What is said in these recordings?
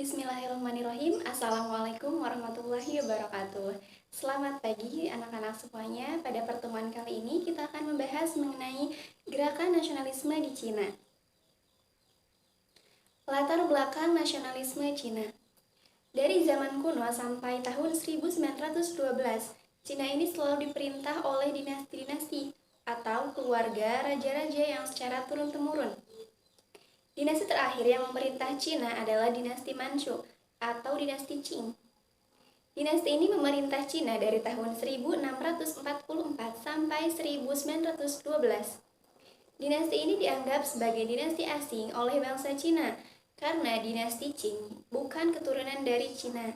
Bismillahirrahmanirrahim. Assalamualaikum warahmatullahi wabarakatuh. Selamat pagi anak-anak semuanya. Pada pertemuan kali ini kita akan membahas mengenai gerakan nasionalisme di Cina. Latar belakang nasionalisme Cina. Dari zaman kuno sampai tahun 1912, Cina ini selalu diperintah oleh dinasti-dinasti atau keluarga raja-raja yang secara turun-temurun. Dinasti terakhir yang memerintah Cina adalah dinasti Manchu atau dinasti Qing. Dinasti ini memerintah Cina dari tahun 1644 sampai 1912. Dinasti ini dianggap sebagai dinasti asing oleh bangsa Cina karena dinasti Qing bukan keturunan dari Cina.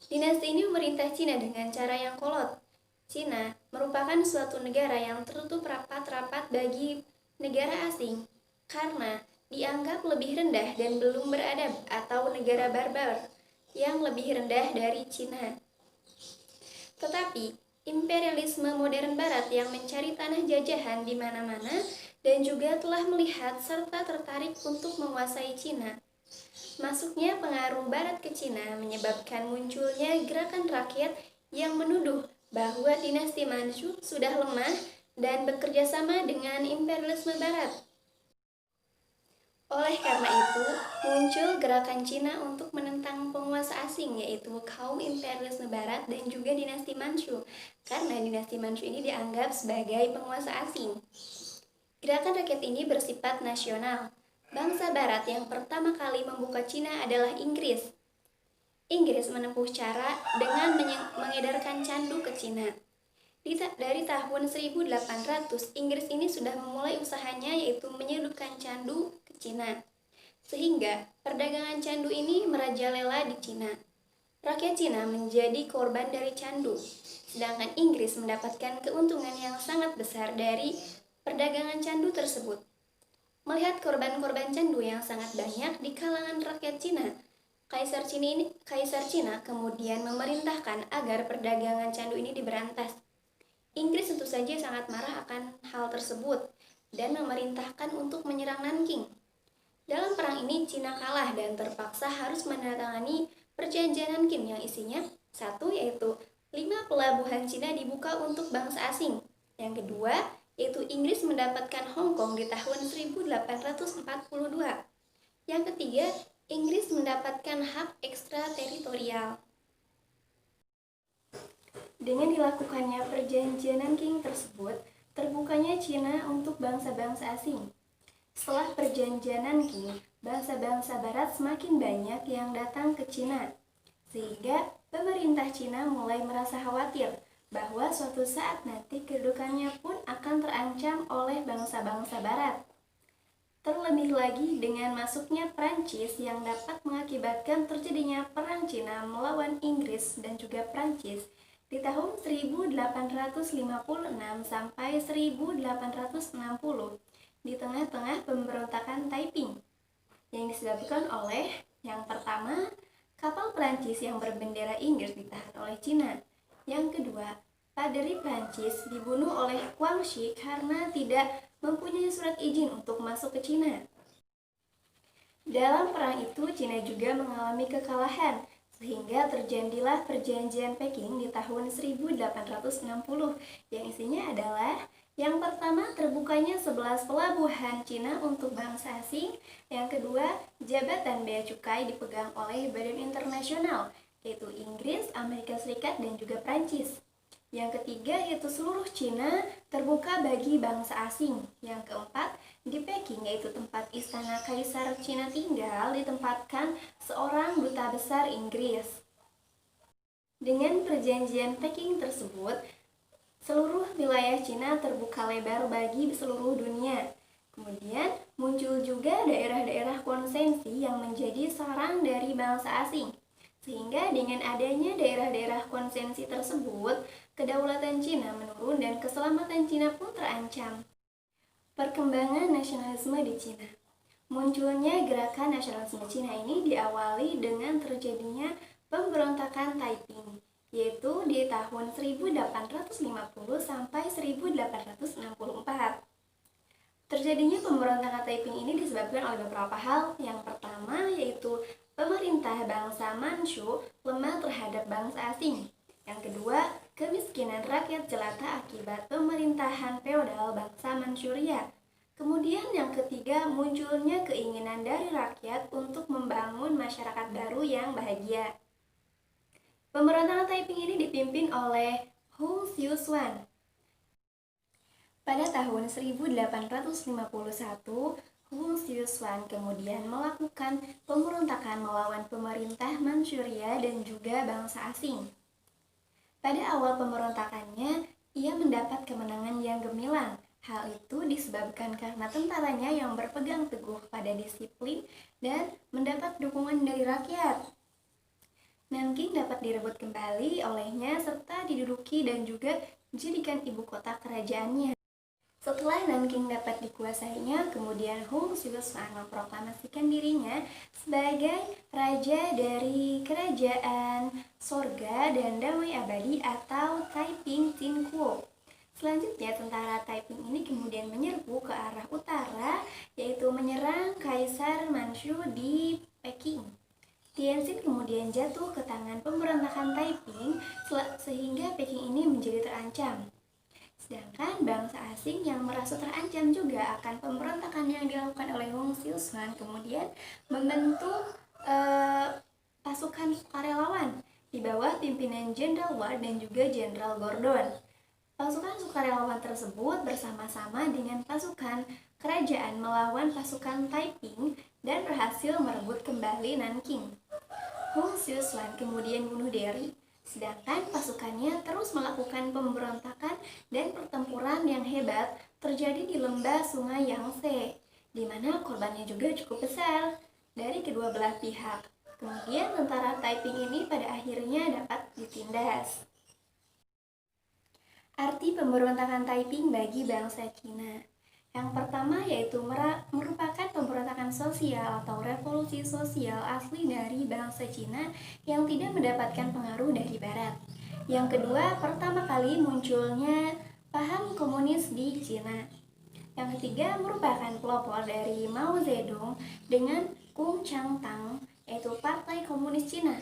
Dinasti ini memerintah Cina dengan cara yang kolot. Cina merupakan suatu negara yang tertutup rapat-rapat bagi negara asing karena dianggap lebih rendah dan belum beradab atau negara barbar yang lebih rendah dari Cina. Tetapi, imperialisme modern barat yang mencari tanah jajahan di mana-mana dan juga telah melihat serta tertarik untuk menguasai Cina. Masuknya pengaruh barat ke Cina menyebabkan munculnya gerakan rakyat yang menuduh bahwa dinasti Manchu sudah lemah dan bekerja sama dengan imperialisme barat. Oleh karena itu, muncul gerakan Cina untuk menentang penguasa asing, yaitu kaum imperialisme barat dan juga dinasti Manchu, karena dinasti Manchu ini dianggap sebagai penguasa asing. Gerakan rakyat ini bersifat nasional. Bangsa barat yang pertama kali membuka Cina adalah Inggris. Inggris menempuh cara dengan mengedarkan candu ke Cina. Dari tahun 1800, Inggris ini sudah memulai usahanya, yaitu menyeludupkan candu ke Cina. Sehingga perdagangan candu ini merajalela di Cina. Rakyat Cina menjadi korban dari candu, sedangkan Inggris mendapatkan keuntungan yang sangat besar dari perdagangan candu tersebut. Melihat korban-korban candu yang sangat banyak di kalangan rakyat Cina, Kaisar Cina kemudian memerintahkan agar perdagangan candu ini diberantas. Inggris tentu saja sangat marah akan hal tersebut dan memerintahkan untuk menyerang Nanking. Dalam perang ini Cina kalah dan terpaksa harus menandatangani perjanjian Nanking yang isinya satu yaitu 5 pelabuhan Cina dibuka untuk bangsa asing. Yang kedua yaitu Inggris mendapatkan Hong Kong di tahun 1842. Yang ketiga, Inggris mendapatkan hak ekstrateritorial. Dengan dilakukannya perjanjian Nanking tersebut, terbukanya Cina untuk bangsa-bangsa asing. Setelah perjanjian Nanking, bangsa-bangsa barat semakin banyak yang datang ke Cina, sehingga pemerintah Cina mulai merasa khawatir bahwa suatu saat nanti kedudukannya pun akan terancam oleh bangsa-bangsa barat. Terlebih lagi dengan masuknya Prancis yang dapat mengakibatkan terjadinya perang Cina melawan Inggris dan juga Prancis di tahun 1856 sampai 1860 di tengah-tengah pemberontakan Taiping yang disebabkan oleh yang pertama, kapal Prancis yang berbendera Inggris ditahan oleh Cina. Yang kedua, paderi Prancis dibunuh oleh Guangxi karena tidak mempunyai surat izin untuk masuk ke Cina. Dalam perang itu, Cina juga mengalami kekalahan, sehingga terjadilah perjanjian Peking di tahun 1860 yang isinya adalah yang pertama terbukanya 11 pelabuhan Cina untuk bangsa asing, yang kedua jabatan bea cukai dipegang oleh badan internasional yaitu Inggris, Amerika Serikat dan juga Prancis. Yang ketiga yaitu seluruh Cina terbuka bagi bangsa asing. Yang keempat, di Peking yaitu tempat istana Kaisar Cina tinggal ditempatkan seorang duta besar Inggris. Dengan perjanjian Peking tersebut, seluruh wilayah Cina terbuka lebar bagi seluruh dunia. Kemudian muncul juga daerah-daerah konsensi yang menjadi sarang dari bangsa asing. Sehingga dengan adanya daerah-daerah konsensi tersebut, kedaulatan Cina menurun dan keselamatan Cina pun terancam. Perkembangan nasionalisme di Cina. Munculnya gerakan nasionalisme Cina ini diawali dengan terjadinya pemberontakan Taiping, yaitu di tahun 1850 sampai 1864. Terjadinya pemberontakan Taiping ini disebabkan oleh beberapa hal. Yang pertama yaitu pemerintah bangsa Manchu lemah terhadap bangsa asing. Yang kedua, kemiskinan rakyat jelata akibat pemerintahan feodal bangsa Manchuria. Kemudian yang ketiga, munculnya keinginan dari rakyat untuk membangun masyarakat baru yang bahagia. Pemberontakan Taiping ini dipimpin oleh Hung Xiushuan. Pada tahun 1851, Hung Xiushuan kemudian melakukan pemberontakan melawan pemerintah Manchuria dan juga bangsa asing. Pada awal pemberontakannya, ia mendapat kemenangan yang gemilang. Hal itu disebabkan karena tentaranya yang berpegang teguh pada disiplin dan mendapat dukungan dari rakyat. Nanking dapat direbut kembali olehnya serta diduduki dan juga dijadikan ibu kota kerajaannya. Setelah Nanking dapat dikuasainya, kemudian Hung Xiushuan memproklamasikan dirinya sebagai raja dari kerajaan sorga dan damai abadi atau Taiping Jinkuo. Selanjutnya, tentara Taiping ini kemudian menyerbu ke arah utara, yaitu menyerang Kaisar Manchu di Peking. Tianjin kemudian jatuh ke tangan pemberontakan Taiping, sehingga Peking ini menjadi terancam. Sedangkan bangsa asing yang merasa terancam juga akan pemberontakan yang dilakukan oleh Hung Xiushuan kemudian membentuk pasukan sukarelawan di bawah pimpinan Jenderal Ward dan juga Jenderal Gordon. Pasukan sukarelawan tersebut bersama-sama dengan pasukan kerajaan melawan pasukan Taiping dan berhasil merebut kembali Nanking. Hung Xiushuan kemudian bunuh diri, sedangkan pasukannya terus melakukan pemberontakan dan pertempuran yang hebat terjadi di lembah Sungai Yangtze, di mana korbannya juga cukup besar dari kedua belah pihak. Kemudian tentara Taiping ini pada akhirnya dapat ditindas. Arti pemberontakan Taiping bagi bangsa Cina. Yang pertama yaitu merupakan pemberontakan sosial atau revolusi sosial asli dari bangsa Cina yang tidak mendapatkan pengaruh dari Barat. Yang kedua, pertama kali munculnya paham komunis di Cina. Yang ketiga, merupakan pelopor dari Mao Zedong dengan Kuomintang, yaitu Partai Komunis Cina.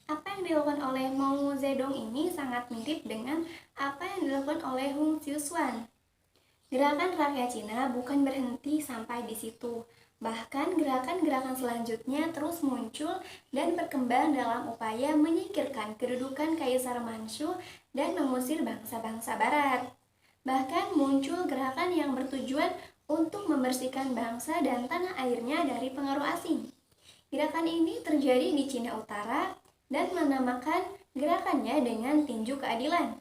Apa yang dilakukan oleh Mao Zedong ini sangat mirip dengan apa yang dilakukan oleh Hung Xiushuan. Gerakan rakyat Cina bukan berhenti sampai di situ. Bahkan gerakan-gerakan selanjutnya terus muncul dan berkembang dalam upaya menyingkirkan kedudukan Kaisar Manchu dan mengusir bangsa-bangsa Barat. Bahkan muncul gerakan yang bertujuan untuk membersihkan bangsa dan tanah airnya dari pengaruh asing. Gerakan ini terjadi di Cina Utara dan menamakan gerakannya dengan tinju keadilan.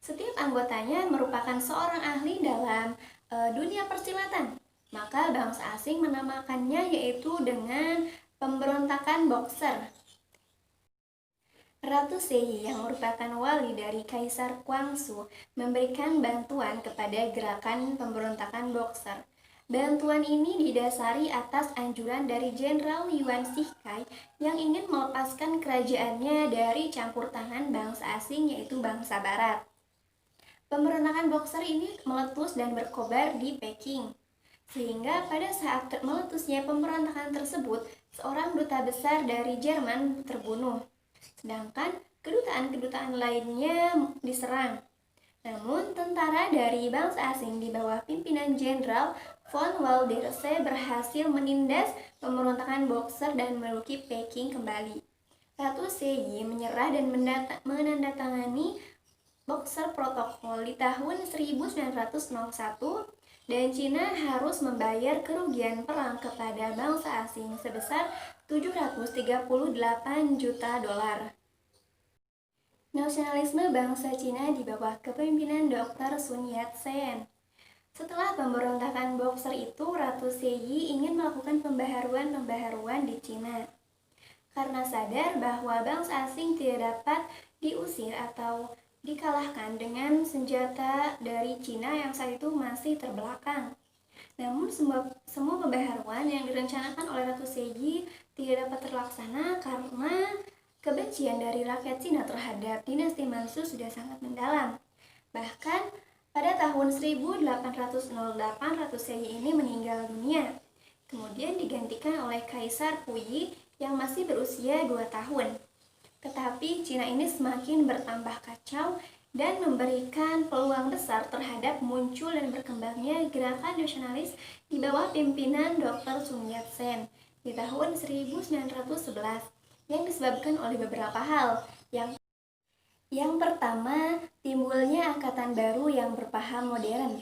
Setiap anggotanya merupakan seorang ahli dalam dunia persilatan. Maka bangsa asing menamakannya yaitu dengan pemberontakan Boxer. Ratu Seiyi yang merupakan wali dari Kaisar Guangxu memberikan bantuan kepada gerakan pemberontakan Boxer. Bantuan ini didasari atas anjuran dari Jenderal Yuan Shikai yang ingin melepaskan kerajaannya dari campur tangan bangsa asing yaitu bangsa Barat. Pemberontakan Boxer ini meletus dan berkobar di Peking. Sehingga pada saat meletusnya pemberontakan tersebut, seorang duta besar dari Jerman terbunuh. Sedangkan kedutaan-kedutaan lainnya diserang. Namun, tentara dari bangsa asing di bawah pimpinan Jenderal von Waldersee berhasil menindas pemberontakan Boxer dan menduduki Peking kembali. Ratu Seiyi menyerah dan menandatangani Boxer Protokol di tahun 1901 dan Cina harus membayar kerugian perang kepada bangsa asing sebesar 738 juta dolar. Nasionalisme bangsa Cina di bawah kepemimpinan Dr. Sun Yat-sen. Setelah pemberontakan Boxer itu, Ratu Seiyi ingin melakukan pembaharuan di Cina. Karena sadar bahwa bangsa asing tidak dapat diusir atau dikalahkan dengan senjata dari Cina yang saat itu masih terbelakang. Namun semua pembaharuan yang direncanakan oleh Ratu Seiyi tidak dapat terlaksana karena kebencian dari rakyat Cina terhadap dinasti Manchu sudah sangat mendalam. Bahkan pada tahun 1808 Ratu Seiyi ini meninggal dunia. Kemudian digantikan oleh Kaisar Puyi yang masih berusia 2 tahun. Tetapi Cina ini semakin bertambah kacau dan memberikan peluang besar terhadap muncul dan berkembangnya gerakan nasionalis di bawah pimpinan Dr. Sun Yat-sen di tahun 1911 yang disebabkan oleh beberapa hal. Yang pertama, timbulnya angkatan baru yang berpaham modern.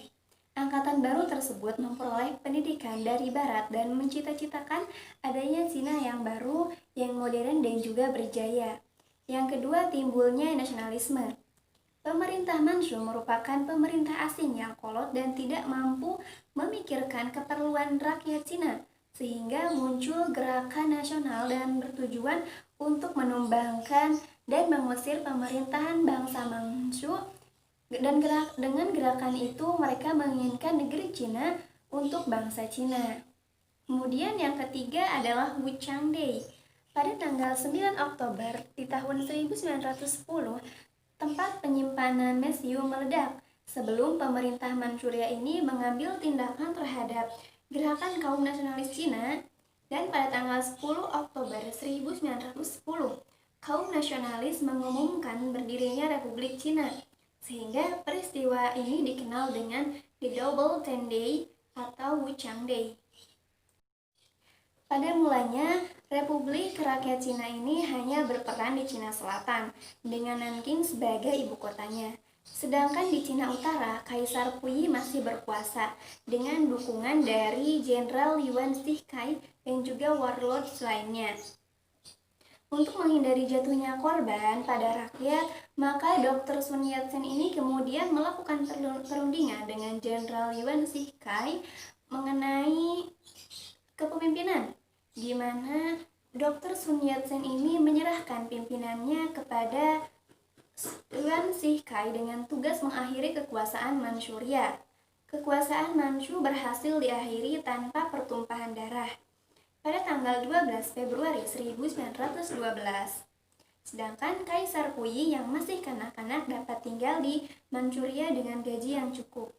Angkatan baru tersebut memperoleh pendidikan dari barat dan mencita-citakan adanya Cina yang baru, yang modern dan juga berjaya. Yang kedua, timbulnya nasionalisme. Pemerintah Manchu merupakan pemerintah asing yang kolot dan tidak mampu memikirkan keperluan rakyat Cina, sehingga muncul gerakan nasional dan bertujuan untuk menumbangkan dan mengusir pemerintahan bangsa Manchu. Dan dengan gerakan itu mereka menginginkan negeri Cina untuk bangsa Cina. Kemudian yang ketiga adalah Wuchang Day. Pada tanggal 9 Oktober di tahun 1910, tempat penyimpanan mesium meledak sebelum pemerintah Manchuria ini mengambil tindakan terhadap gerakan kaum nasionalis Cina, dan pada tanggal 10 Oktober 1910, kaum nasionalis mengumumkan berdirinya Republik Cina. Sehingga peristiwa ini dikenal dengan The Double Ten Day atau Wuchang Day. Pada mulanya, Republik Rakyat Cina ini hanya berperan di Cina Selatan, dengan Nanking sebagai ibu kotanya. Sedangkan di Cina Utara, Kaisar Puyi masih berkuasa dengan dukungan dari Jenderal Yuan Shikai dan juga warlords lainnya. Untuk menghindari jatuhnya korban pada rakyat, maka Dr. Sun Yat-sen ini kemudian melakukan perundingan dengan Jenderal Yuan Shikai mengenai kepemimpinan, di mana Dr. Sun Yat-sen ini menyerahkan pimpinannya kepada Yuan Shikai dengan tugas mengakhiri kekuasaan Manchuria. Kekuasaan Manchu berhasil diakhiri tanpa pertumpahan darah pada tanggal 12 Februari 1912. Sedangkan Kaisar Puyi yang masih kanak-kanak dapat tinggal di Manchuria dengan gaji yang cukup.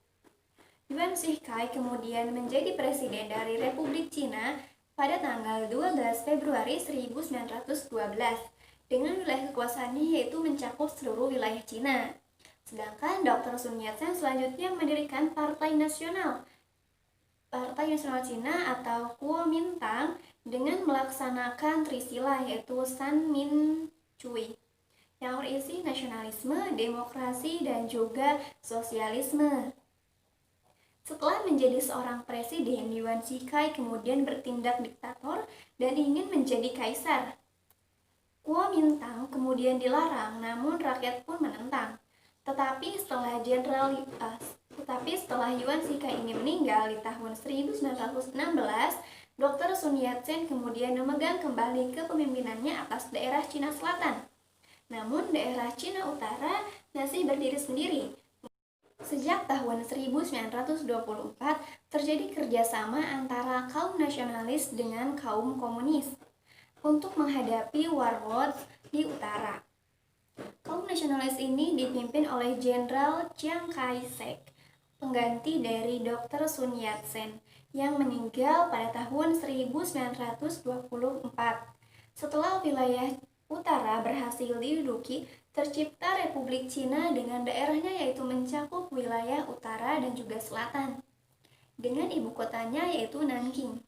Yuan Shikai kemudian menjadi presiden dari Republik Cina pada tanggal 12 Februari 1912 dengan wilayah kekuasaannya yaitu mencakup seluruh wilayah Cina. Sedangkan Dr. Sun Yat-sen selanjutnya mendirikan Partai Nasional Cina atau Kuomintang dengan melaksanakan trisila yaitu San Min Cui yang berisi nasionalisme, demokrasi, dan juga sosialisme. Setelah menjadi seorang presiden, Yuan Shikai kemudian bertindak diktator dan ingin menjadi kaisar. Kuomintang kemudian dilarang, namun rakyat pun menentang. Tetapi setelah Yuan Shikai ini meninggal di tahun 1916, Dr. Sun Yat-sen kemudian memegang kembali kepemimpinannya atas daerah Cina Selatan. Namun daerah Cina Utara masih berdiri sendiri. Sejak tahun 1924 terjadi kerjasama antara kaum nasionalis dengan kaum komunis untuk menghadapi warlords di utara. Kaum nasionalis ini dipimpin oleh Jenderal Chiang Kai-shek, pengganti dari Dr. Sun Yat-sen yang meninggal pada tahun 1924. Setelah wilayah utara berhasil diduduki, tercipta Republik Cina dengan daerahnya yaitu mencakup wilayah utara dan juga selatan, dengan ibu kotanya yaitu Nanking.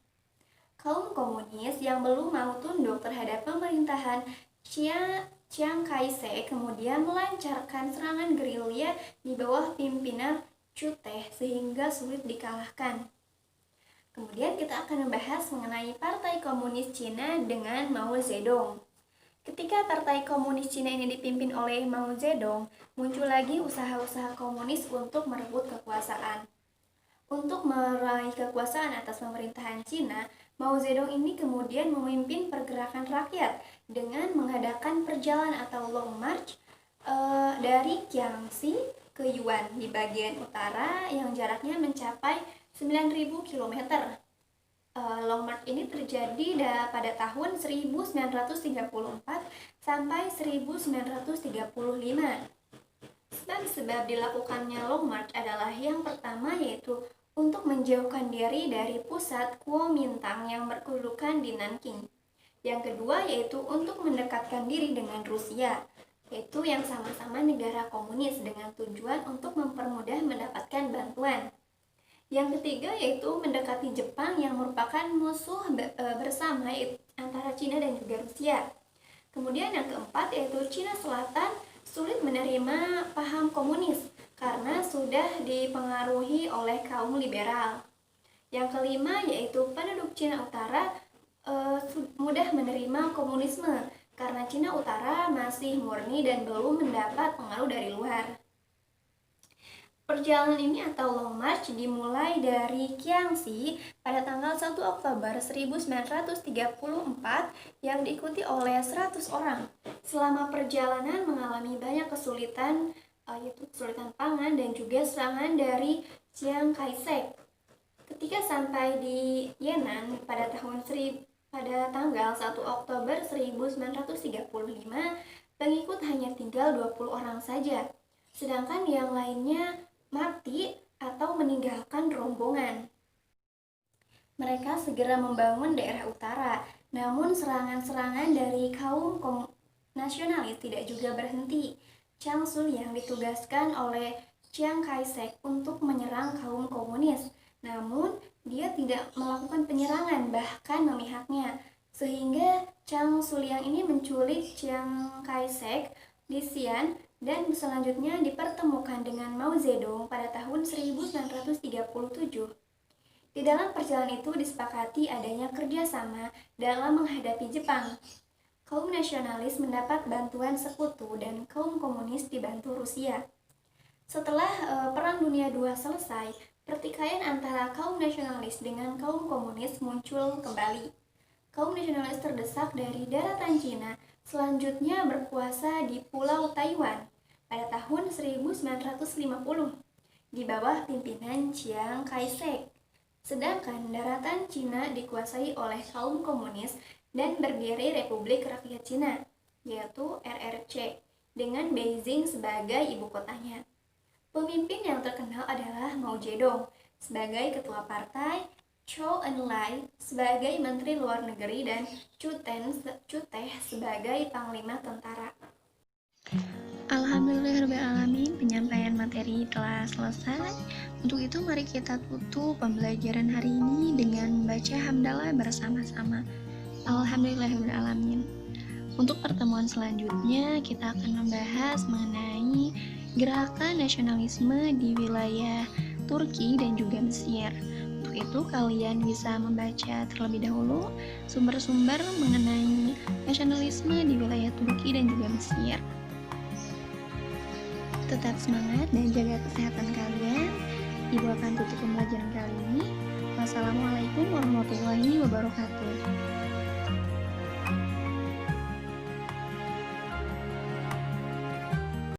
Kaum komunis yang belum mau tunduk terhadap pemerintahan Chiang Kai-shek kemudian melancarkan serangan gerilya di bawah pimpinan Chu Te sehingga sulit dikalahkan. Kemudian kita akan membahas mengenai Partai Komunis Cina dengan Mao Zedong. Ketika Partai Komunis Cina ini dipimpin oleh Mao Zedong, muncul lagi usaha-usaha komunis untuk merebut kekuasaan. Untuk meraih kekuasaan atas pemerintahan Cina, Mao Zedong ini kemudian memimpin pergerakan rakyat dengan mengadakan perjalanan atau long march dari Jiangxi ke Yuan di bagian utara yang jaraknya mencapai 9.000 km. Long march ini terjadi pada tahun 1934 sampai 1935. Sebab dilakukannya long march adalah yang pertama yaitu untuk menjauhkan diri dari pusat Kuomintang yang berkedudukan di Nanking. Yang kedua yaitu untuk mendekatkan diri dengan Rusia, yaitu yang sama-sama negara komunis dengan tujuan untuk mempermudah mendapatkan bantuan. Yang ketiga yaitu mendekati Jepang yang merupakan musuh bersama antara Cina dan juga Rusia. Kemudian yang keempat yaitu Cina Selatan sulit menerima paham komunis karena sudah dipengaruhi oleh kaum liberal. Yang kelima yaitu penduduk Cina Utara mudah menerima komunisme karena Cina Utara masih murni dan belum mendapat pengaruh dari luar. Perjalanan ini atau Long March dimulai dari Jiangxi pada tanggal 1 Oktober 1934 yang diikuti oleh 100 orang. Selama perjalanan mengalami banyak kesulitan, yaitu kesulitan pangan dan juga serangan dari Chiang Kai-shek. Ketika sampai di Yan'an pada tanggal 1 Oktober 1935, pengikut hanya tinggal 20 orang saja, sedangkan yang lainnya mati atau meninggalkan rombongan. Mereka segera membangun daerah utara, namun serangan-serangan dari kaum nasionalis tidak juga berhenti. Chiang Shuli yang ditugaskan oleh Chiang Kai-shek untuk menyerang kaum komunis, namun dia tidak melakukan penyerangan, bahkan memihaknya, sehingga Chiang Shuli yang ini menculik Chiang Kai-shek di Xi'an dan selanjutnya dipertemukan dengan Mao Zedong pada tahun 1937. Di dalam perjalanan itu disepakati adanya kerjasama dalam menghadapi Jepang. Kaum nasionalis mendapat bantuan sekutu dan kaum komunis dibantu Rusia. Setelah Perang Dunia II selesai, pertikaian antara kaum nasionalis dengan kaum komunis muncul kembali. Kaum nasionalis terdesak dari daratan Cina selanjutnya berkuasa di Pulau Taiwan pada tahun 1950 di bawah pimpinan Chiang Kai-shek. Sedangkan daratan Cina dikuasai oleh kaum komunis dan berdiri Republik Rakyat Cina, yaitu RRC, dengan Beijing sebagai ibu kotanya. Pemimpin yang terkenal adalah Mao Zedong sebagai ketua partai, Zhou Enlai sebagai Menteri Luar Negeri, dan Chu Teh sebagai Panglima Tentara. Alhamdulillahirrahmanirrahim, penyampaian materi telah selesai. Untuk itu mari kita tutup pembelajaran hari ini dengan membaca hamdalah bersama-sama. Alhamdulillahirrahmanirrahim. Untuk pertemuan selanjutnya kita akan membahas mengenai gerakan nasionalisme di wilayah Turki dan juga Mesir. Untuk itu kalian bisa membaca terlebih dahulu sumber-sumber mengenai nasionalisme di wilayah Turki dan juga Mesir. Tetap semangat dan jaga kesehatan kalian. Ibu akan tutup pembelajaran kali ini. Wassalamualaikum warahmatullahi wabarakatuh.